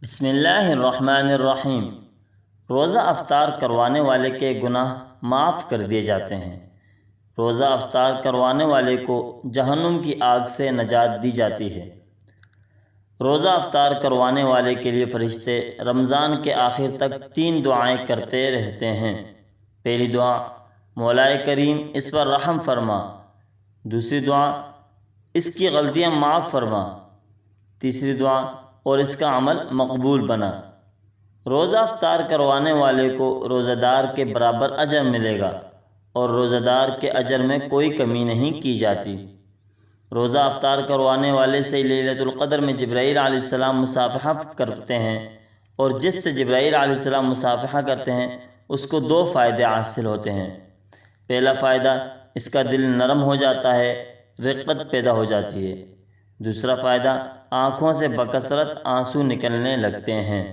بسم اللہ الرحمن الرحیم۔ روزہ افطار کروانے والے کے گناہ معاف کر دیے جاتے ہیں۔ روزہ افطار کروانے والے کو جہنم کی آگ سے نجات دی جاتی ہے۔ روزہ افطار کروانے والے کے لیے فرشتے رمضان کے آخر تک 3 دعائیں کرتے رہتے ہیں۔ پہلی دعا، مولا کریم اس پر رحم فرما۔ دوسری دعا، اس کی غلطیاں معاف فرما۔ تیسری دعا، اور اس کا عمل مقبول بنا۔ روزہ افطار کروانے والے کو روزہ دار کے برابر اجر ملے گا اور روزہ دار کے اجر میں کوئی کمی نہیں کی جاتی۔ روزہ افطار کروانے والے سے لیلۃ القدر میں جبرائیل علیہ السلام مصافحہ کرتے ہیں، اور جس سے جبرائیل علیہ السلام مصافحہ کرتے ہیں اس کو 2 فائدے حاصل ہوتے ہیں۔ پہلا فائدہ، اس کا دل نرم ہو جاتا ہے، رقت پیدا ہو جاتی ہے۔ دوسرا فائدہ، آنکھوں سے بکثرت آنسو نکلنے لگتے ہیں۔